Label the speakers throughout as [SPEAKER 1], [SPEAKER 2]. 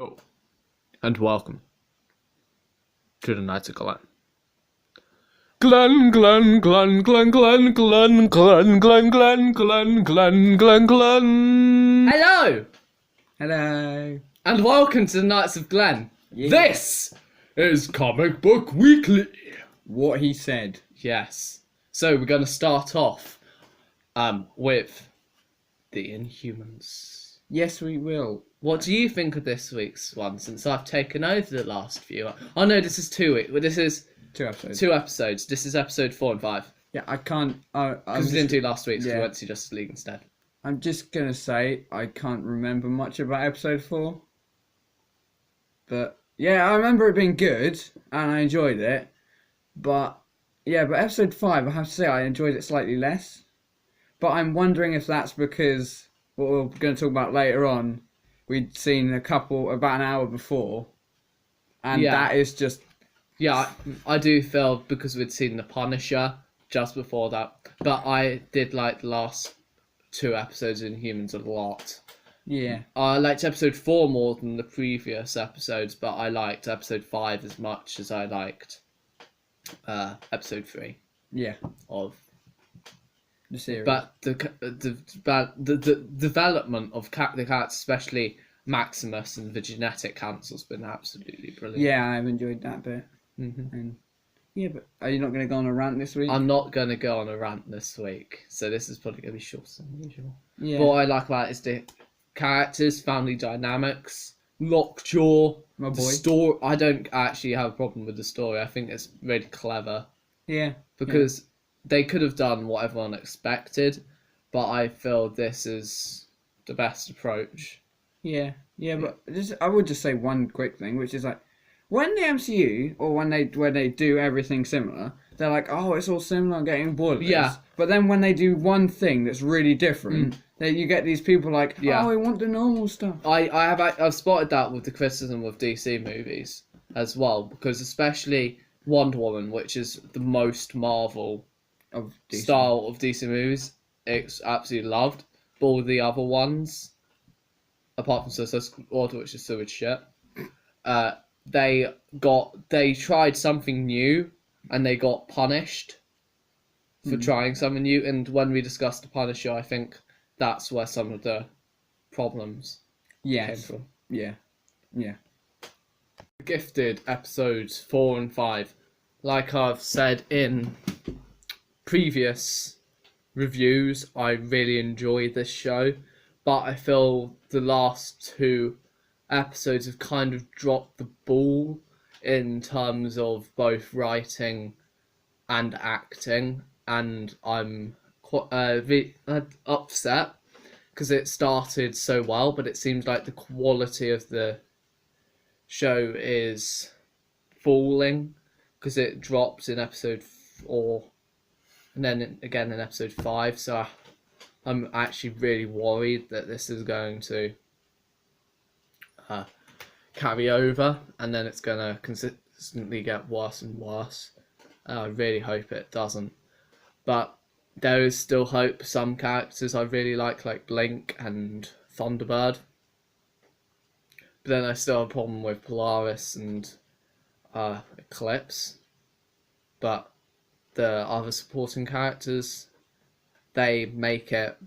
[SPEAKER 1] Oh, and welcome to the Knights of Glen. Glen, Glen, Glen, Glen, Glen, Glen, Glen, Glen, Glen, Glen, Glen, Glen, Glen. Hello,
[SPEAKER 2] Hello.
[SPEAKER 1] and welcome to the Knights of Glen.
[SPEAKER 2] Yeah.
[SPEAKER 1] This is Comic Book Weekly.
[SPEAKER 2] What he said.
[SPEAKER 1] Yes. So we're going to start off with the Inhumans.
[SPEAKER 2] Yes, we will.
[SPEAKER 1] What do you think of this week's one? Since I've taken over the last few. Oh no, this is 2 weeks. This is
[SPEAKER 2] 2 episodes.
[SPEAKER 1] 2 episodes. This is episode 4 and 5.
[SPEAKER 2] Yeah, I can't.
[SPEAKER 1] Because we didn't do last week's.
[SPEAKER 2] yeah.
[SPEAKER 1] We went to Justice League instead.
[SPEAKER 2] I'm just gonna say I can't remember much about episode 4. But yeah, I remember it being good and I enjoyed it. But yeah, but episode 5, I have to say I enjoyed it slightly less. But I'm wondering if that's because what we're going to talk about later on, we'd seen about an hour before, and
[SPEAKER 1] Yeah.
[SPEAKER 2] that is just
[SPEAKER 1] Yeah, I do feel because we'd seen The Punisher just before that. But I did like the last 2 episodes in Humans a lot.
[SPEAKER 2] yeah.
[SPEAKER 1] I liked episode 4 more than the previous episodes, but I liked episode 5 as much as I liked episode 3
[SPEAKER 2] Yeah,
[SPEAKER 1] of.
[SPEAKER 2] the series.
[SPEAKER 1] But the development of the characters, especially Maximus and the genetic council, has been absolutely brilliant.
[SPEAKER 2] Yeah, I've enjoyed that bit.
[SPEAKER 1] Mm-hmm.
[SPEAKER 2] And yeah, but are you not going to go on a rant this week?
[SPEAKER 1] I'm not going to go on a rant this week, so this is probably going to be shorter than usual.
[SPEAKER 2] Yeah.
[SPEAKER 1] But what I like about it is the characters, family dynamics, Lockjaw,
[SPEAKER 2] My
[SPEAKER 1] the
[SPEAKER 2] boy.
[SPEAKER 1] story. I don't actually have a problem with the story. I think it's really clever
[SPEAKER 2] Yeah.
[SPEAKER 1] because they could have done what everyone expected, but I feel this is the best approach.
[SPEAKER 2] Yeah. Yeah, but I would just say one quick thing, which is like, when the MCU or when they do everything similar, they're like, oh, it's all similar, I'm getting bored of this.
[SPEAKER 1] Yeah.
[SPEAKER 2] But then when they do one thing that's really different, then you get these people like,
[SPEAKER 1] Yeah.
[SPEAKER 2] oh, I want the normal stuff.
[SPEAKER 1] I've spotted that with the criticism of DC movies as well, because especially Wonder Woman, which is the most Marvel
[SPEAKER 2] Of DC.
[SPEAKER 1] style of DC movies, it's absolutely loved. But all the other ones, apart from Suicide Squad, which is sewage shit, they tried something new and they got punished for trying something new. And when we discussed the Punisher, I think that's where some of the problems came
[SPEAKER 2] Yes.
[SPEAKER 1] from.
[SPEAKER 2] Yeah. Yeah.
[SPEAKER 1] Gifted episodes 4 and 5. Like I've said in previous reviews, I really enjoy this show, but I feel the last 2 episodes have kind of dropped the ball in terms of both writing and acting, and I'm quite upset because it started so well, but it seems like the quality of the show is falling because it dropped in episode 4 and then again in episode 5, so I'm actually really worried that this is going to carry over and then it's going to consistently get worse and worse. I really hope it doesn't, but there is still hope. Some characters I really like Blink and Thunderbird, but then I still have a problem with Polaris and Eclipse. But the other supporting characters, they make it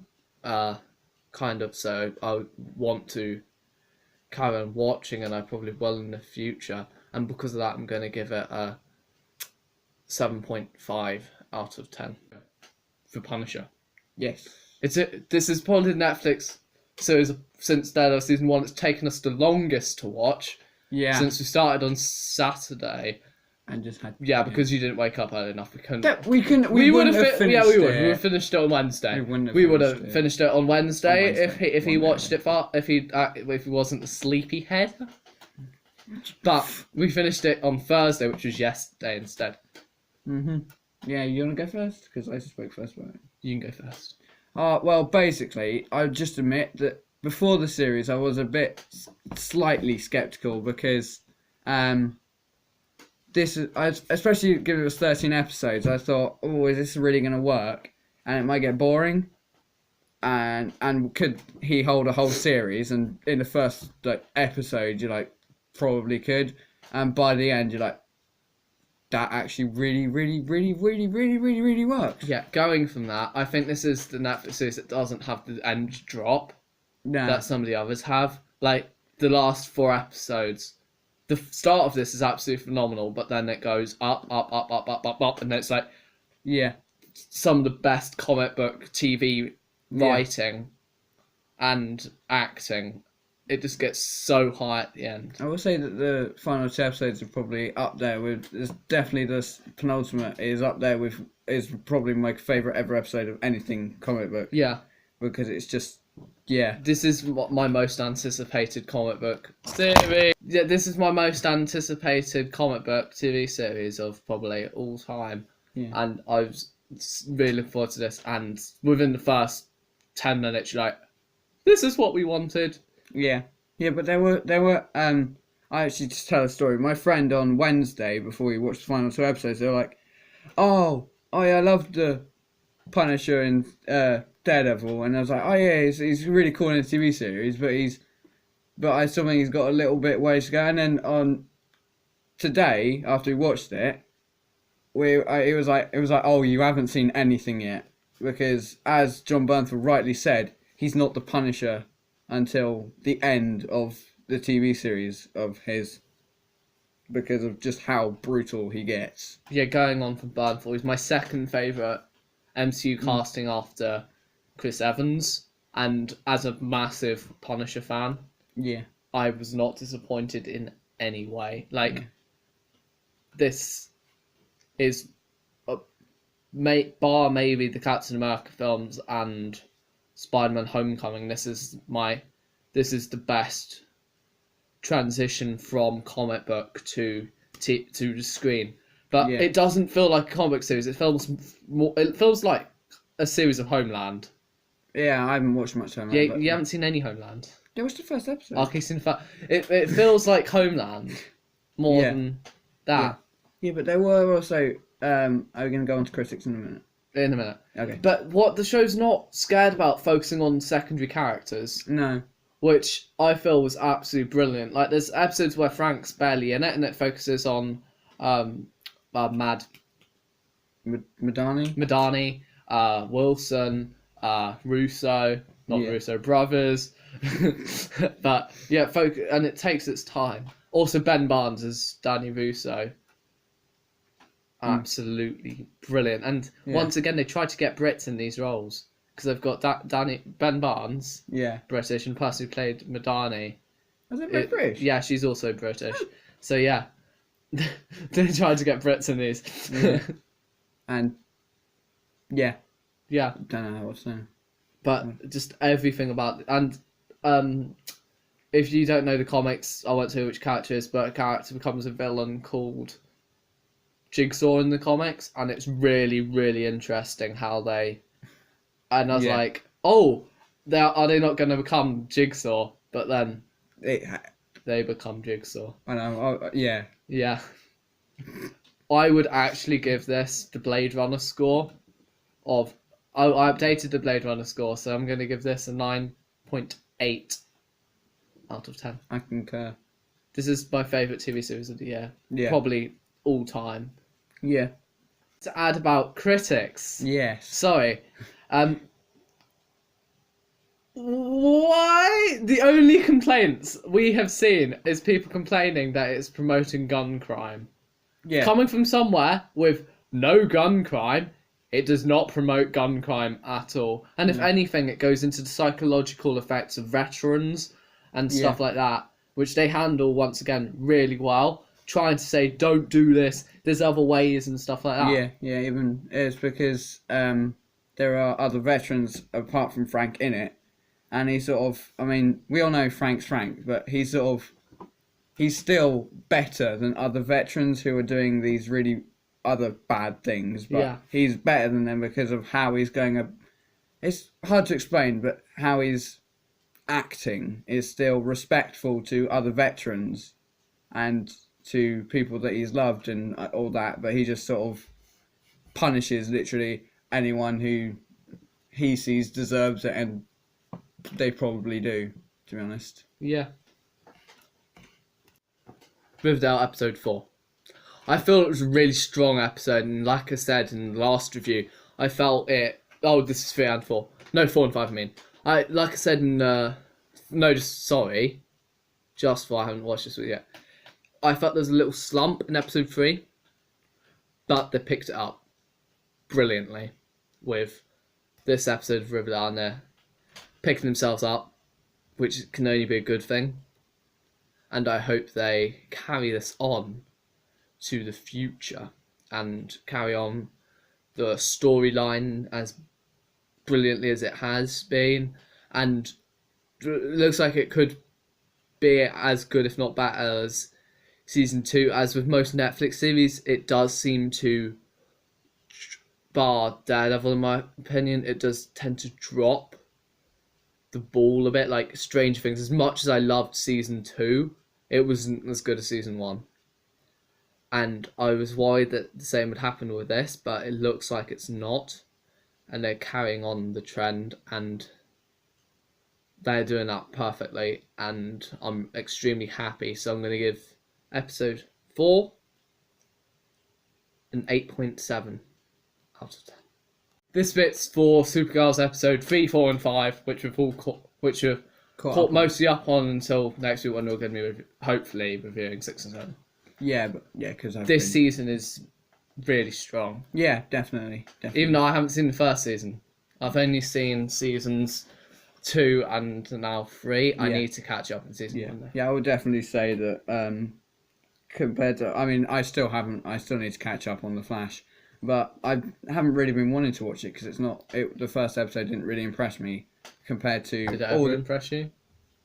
[SPEAKER 1] kind of so I want to carry on watching, and I probably will in the future. And because of that, I'm going to give it a 7.5 out of 10 for Punisher.
[SPEAKER 2] Yes.
[SPEAKER 1] This is probably Netflix series since Dead of season 1. It's taken us the longest to watch.
[SPEAKER 2] Yeah.
[SPEAKER 1] Since we started on Saturday.
[SPEAKER 2] And just had.
[SPEAKER 1] Yeah, because you didn't wake up early enough. We couldn't.
[SPEAKER 2] We would have finished.
[SPEAKER 1] Yeah, we would.
[SPEAKER 2] it.
[SPEAKER 1] We would have finished it on Wednesday.
[SPEAKER 2] We
[SPEAKER 1] would
[SPEAKER 2] finished
[SPEAKER 1] have
[SPEAKER 2] it.
[SPEAKER 1] finished it on Wednesday,
[SPEAKER 2] On Wednesday,
[SPEAKER 1] if he
[SPEAKER 2] one day.
[SPEAKER 1] watched it if he wasn't a sleepyhead. But we finished it on Thursday, which was yesterday instead.
[SPEAKER 2] Yeah, you want to go first? Because I spoke first about it.
[SPEAKER 1] You can go first.
[SPEAKER 2] Well, basically, I would just admit that before the series, I was a bit slightly skeptical because especially given it was 13 episodes, I thought, oh, is this really going to work? And it might get boring. and could he hold a whole series? And in the first episode, you're like, probably could, and by the end, you're like, that actually really, really, really, really, really, really, really works.
[SPEAKER 1] Yeah, going from that, I think this is the Netflix series that doesn't have the end drop
[SPEAKER 2] No.
[SPEAKER 1] that some of the others have. Like, the last 4 episodes, the start of this is absolutely phenomenal, but then it goes up, up, up, up, up, up, up, and it's like
[SPEAKER 2] Yeah.
[SPEAKER 1] some of the best comic book TV
[SPEAKER 2] Yeah.
[SPEAKER 1] writing and acting. It just gets so high at the end.
[SPEAKER 2] I will say that the final 2 episodes are probably up there with. It's definitely the penultimate is up there with. Is probably my favourite ever episode of anything comic book.
[SPEAKER 1] Yeah.
[SPEAKER 2] Because it's just. Yeah.
[SPEAKER 1] This is my most anticipated comic book series. Yeah, this is my most anticipated comic book TV series of probably all time.
[SPEAKER 2] Yeah.
[SPEAKER 1] And I was really looking forward to this. And within the first 10 minutes, you're like, this is what we wanted.
[SPEAKER 2] Yeah. Yeah, but there were I actually just tell a story. My friend on Wednesday, before we watched the final 2 episodes, they were like, oh yeah, I loved the Punisher and Daredevil, and I was like, oh yeah, he's really cool in a TV series, but I still think he's got a little bit ways to go. And then on today, after we watched it, it was like, oh, you haven't seen anything yet, because as John Bernthal rightly said, he's not the Punisher until the end of the TV series of his, because of just how brutal he gets.
[SPEAKER 1] Yeah, going on from Bernthal, he's my second favourite MCU casting after Chris Evans, and as a massive Punisher fan,
[SPEAKER 2] Yeah.
[SPEAKER 1] I was not disappointed in any way. Like, this is, bar maybe the Captain America films and Spider-Man Homecoming, this is the best transition from comic book to the screen. But
[SPEAKER 2] Yeah.
[SPEAKER 1] it doesn't feel like a comic book series. It feels like a series of Homeland.
[SPEAKER 2] Yeah, I haven't watched much time.
[SPEAKER 1] Yeah, you haven't seen any Homeland.
[SPEAKER 2] Yeah, what's the first episode?
[SPEAKER 1] Okay, so in fact, it feels like Homeland more
[SPEAKER 2] Yeah.
[SPEAKER 1] than that.
[SPEAKER 2] Yeah, but there were also. Are we going to go on to critics in a minute?
[SPEAKER 1] In a minute.
[SPEAKER 2] Okay.
[SPEAKER 1] But what the show's not scared about focusing on secondary characters,
[SPEAKER 2] No.
[SPEAKER 1] which I feel was absolutely brilliant. Like, there's episodes where Frank's barely in it, and it focuses on Madani,
[SPEAKER 2] Madani?
[SPEAKER 1] Wilson, Russo, not
[SPEAKER 2] Yeah.
[SPEAKER 1] Russo brothers, but yeah, and it takes its time. Also, Ben Barnes as Danny Russo, absolutely brilliant. And once again, they tried to get Brits in these roles because they've got Ben Barnes,
[SPEAKER 2] Yeah.
[SPEAKER 1] British, and the person who played Madani.
[SPEAKER 2] Was it British?
[SPEAKER 1] Yeah, she's also British. So yeah, they tried to get Brits in these.
[SPEAKER 2] Yeah. And yeah,
[SPEAKER 1] Yeah,
[SPEAKER 2] don't know what's saying.
[SPEAKER 1] but just everything about and if you don't know the comics, I won't tell you which character it is, but a character becomes a villain called Jigsaw in the comics, and it's really, really interesting how they. And I was
[SPEAKER 2] Yeah.
[SPEAKER 1] like, oh, are they not going to become Jigsaw? But then they become Jigsaw.
[SPEAKER 2] I know. Yeah.
[SPEAKER 1] Yeah. I would actually give this the Blade Runner score of. I updated the Blade Runner score, so I'm going to give this a 9.8 out of 10.
[SPEAKER 2] I concur.
[SPEAKER 1] This is my favourite TV series of the year.
[SPEAKER 2] Yeah.
[SPEAKER 1] Probably all time.
[SPEAKER 2] Yeah.
[SPEAKER 1] To add about critics.
[SPEAKER 2] Yes.
[SPEAKER 1] Sorry. Why? The only complaints we have seen is people complaining that it's promoting gun crime.
[SPEAKER 2] Yeah.
[SPEAKER 1] Coming from somewhere with no gun crime, it does not promote gun crime at all. And if anything, it goes into the psychological effects of veterans and stuff like that, which they handle, once again, really well. Trying to say, don't do this, there's other ways and stuff like that.
[SPEAKER 2] Yeah. Even it's because there are other veterans apart from Frank in it, and he sort of. I mean, we all know Frank's Frank, but he's still better than other veterans who are doing these really other bad things. But he's better than them because of how he's going. It's hard to explain, but how he's acting is still respectful to other veterans and to people that he's loved and all that, but he just sort of punishes literally anyone who he sees deserves it, and they probably do, to be honest.
[SPEAKER 1] Yeah. Riverdale episode 4. I feel it was a really strong episode, and like I said in the last review, I felt it. Oh, this is 3 and 4. No, 4 and 5. I mean, like I said in just for I haven't watched this yet. I felt there was a little slump in episode 3, but they picked it up brilliantly with this episode of Riverdale, and they're picking themselves up, which can only be a good thing. And I hope they carry this on to the future and carry on the storyline as brilliantly as it has been, and it looks like it could be as good, if not better, as season 2. As with most Netflix series, it does seem to, bar Daredevil in my opinion, it does tend to drop the ball a bit. Like Stranger Things, as much as I loved season 2, it wasn't as good as season 1. And I was worried that the same would happen with this, but it looks like it's not. And they're carrying on the trend, and they're doing that perfectly, and I'm extremely happy. So I'm going to give episode 4 an 8.7 out of 10. This bit's for Supergirl's episode 3, 4, and 5, which we've caught mostly up on until next week when we're going to be hopefully reviewing 6 and 7.
[SPEAKER 2] Yeah, but yeah, because
[SPEAKER 1] this season is really strong.
[SPEAKER 2] Yeah, definitely.
[SPEAKER 1] Even though I haven't seen the first season, I've only seen seasons 2 and now 3. I need to catch up in season 1. Though.
[SPEAKER 2] Yeah, I would definitely say that compared to, I mean, I still need to catch up on The Flash, but I haven't really been wanting to watch it because the first episode didn't really impress me compared to.
[SPEAKER 1] Did it ever impress you?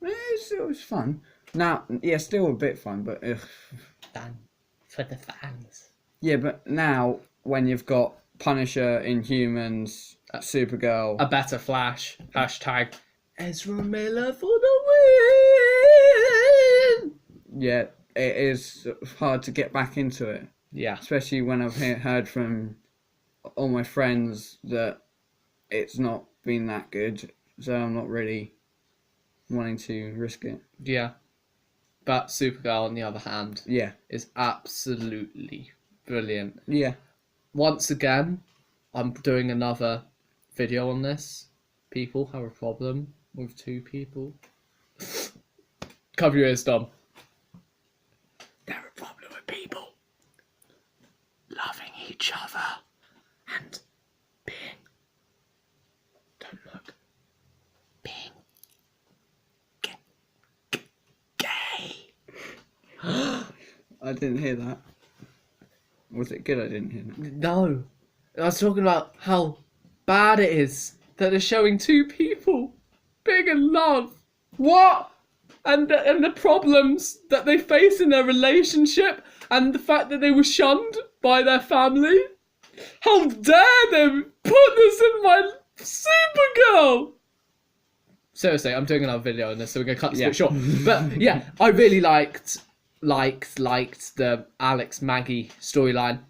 [SPEAKER 2] It was fun. Now, yeah, still a bit fun, but
[SPEAKER 1] Done for the fans.
[SPEAKER 2] Yeah, but now when you've got Punisher, Inhumans, Supergirl,
[SPEAKER 1] a better Flash. Hashtag Ezra Miller for the win.
[SPEAKER 2] Yeah, it is hard to get back into it.
[SPEAKER 1] Yeah,
[SPEAKER 2] especially when I've heard from all my friends that it's not been that good, so I'm not really wanting to risk it.
[SPEAKER 1] Yeah, but Supergirl, on the other hand,
[SPEAKER 2] yeah,
[SPEAKER 1] is absolutely brilliant.
[SPEAKER 2] Yeah.
[SPEAKER 1] Once again, I'm doing another video on this. People have a problem with 2 people. Cover your ears, Dom. They have a problem with people loving each other and being. Don't look. Being gay.
[SPEAKER 2] I didn't hear that. Was it good? I didn't hear that.
[SPEAKER 1] No. I was talking about how bad it is that they're showing 2 people being in love. What? And the problems that they face in their relationship, and the fact that they were shunned by their family. How dare them put this in my Supergirl? Seriously, I'm doing another video on this, so we're going to cut this bit short. But yeah, I really liked the Alex Maggie storyline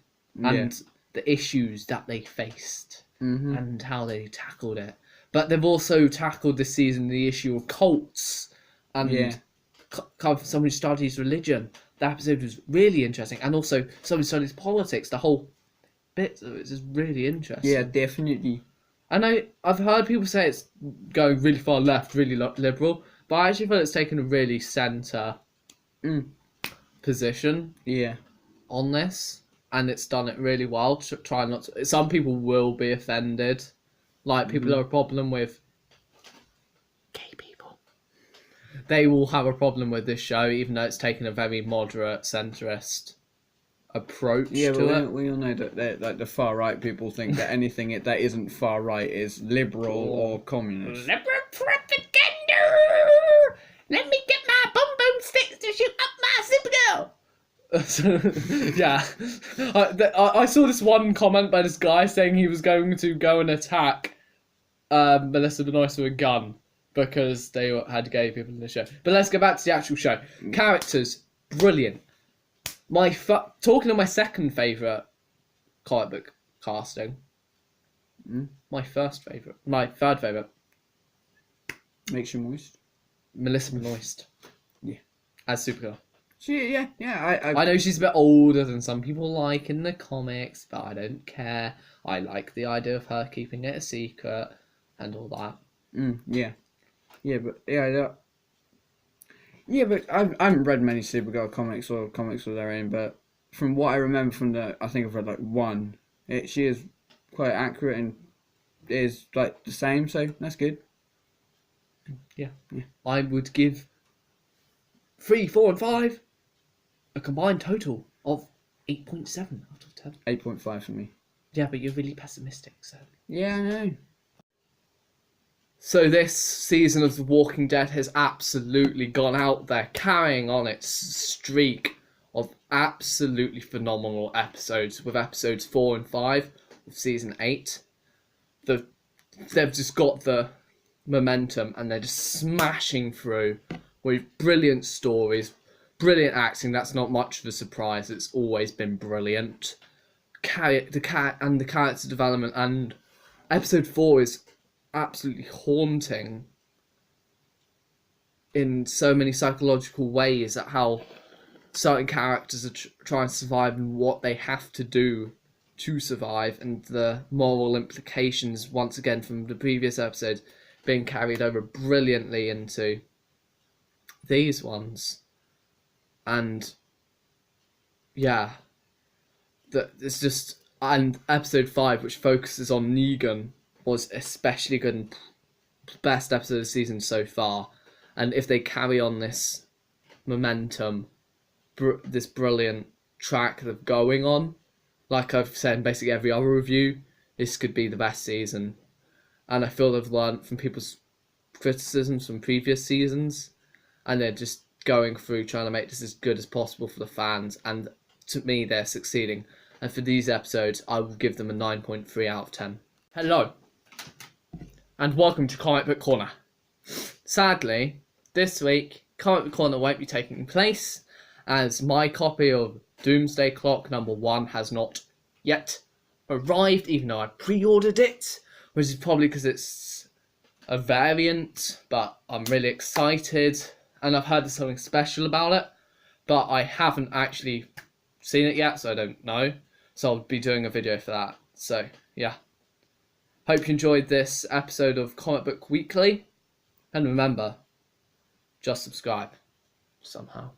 [SPEAKER 1] and the issues that they faced and how they tackled it. But they've also tackled this season the issue of cults and somebody studies religion. The episode was really interesting, and also somebody studies politics. The whole bit of it is really interesting.
[SPEAKER 2] Yeah, definitely.
[SPEAKER 1] And I've heard people say it's going really far left, really liberal, but I actually feel it's taken a really centre position on this, and it's done it really well. Try not to. Some people will be offended, like people who have a problem with gay people. They will have a problem with this show, even though it's taken a very moderate, centrist approach to it.
[SPEAKER 2] We all know that the far right people think that anything that isn't far right is liberal or communist.
[SPEAKER 1] Liberal propaganda! Let me get my boom boom sticks to shoot up my Supergirl! Yeah. I saw this one comment by this guy saying he was going to go and attack Melissa Benoist with a gun because they had gay people in the show. But let's go back to the actual show. Characters, brilliant. Talking of my second favourite comic book casting,
[SPEAKER 2] Mm.
[SPEAKER 1] My third favourite,
[SPEAKER 2] Makes you moist.
[SPEAKER 1] Melissa Benoist.
[SPEAKER 2] Yeah.
[SPEAKER 1] As Supergirl.
[SPEAKER 2] I
[SPEAKER 1] I know she's a bit older than some people like in the comics, but I don't care. I like the idea of her keeping it a secret and all that.
[SPEAKER 2] Yeah. But I haven't read many Supergirl comics or comics of their own, but from what I remember from I think I've read like one. She is quite accurate and is like the same, so that's good.
[SPEAKER 1] Yeah. I would give 3, 4, and 5 a combined total of 8.7 out of 10.
[SPEAKER 2] 8.5 for me.
[SPEAKER 1] Yeah, but you're really pessimistic, so.
[SPEAKER 2] Yeah, I know.
[SPEAKER 1] So this season of The Walking Dead has absolutely gone out there, carrying on its streak of absolutely phenomenal episodes, with episodes 4 and 5 of season 8. They've just got the momentum and they're just smashing through with brilliant stories, brilliant acting. That's not much of a surprise. It's always been brilliant. The character development, and episode 4 is absolutely haunting in so many psychological ways at how certain characters are trying to survive and what they have to do to survive, and the moral implications, once again from the previous episode, being carried over brilliantly into these ones. And yeah, it's just, and episode 5, which focuses on Negan, was especially good and best episode of the season so far. And if they carry on this momentum, this brilliant track they're going on, like I've said in basically every other review, this could be the best season. And I feel they've learned from people's criticisms from previous seasons, and they're just going through trying to make this as good as possible for the fans, and to me they're succeeding. And for these episodes, I will give them a 9.3 out of 10. Hello, and welcome to Comic Book Corner. Sadly, this week, Comic Book Corner won't be taking place, as my copy of Doomsday Clock #1 has not yet arrived, even though I pre-ordered it, which is probably because it's a variant, but I'm really excited, and I've heard there's something special about it, but I haven't actually seen it yet, so I don't know, so I'll be doing a video for that. So yeah, hope you enjoyed this episode of Comic Book Weekly, and remember, just subscribe somehow.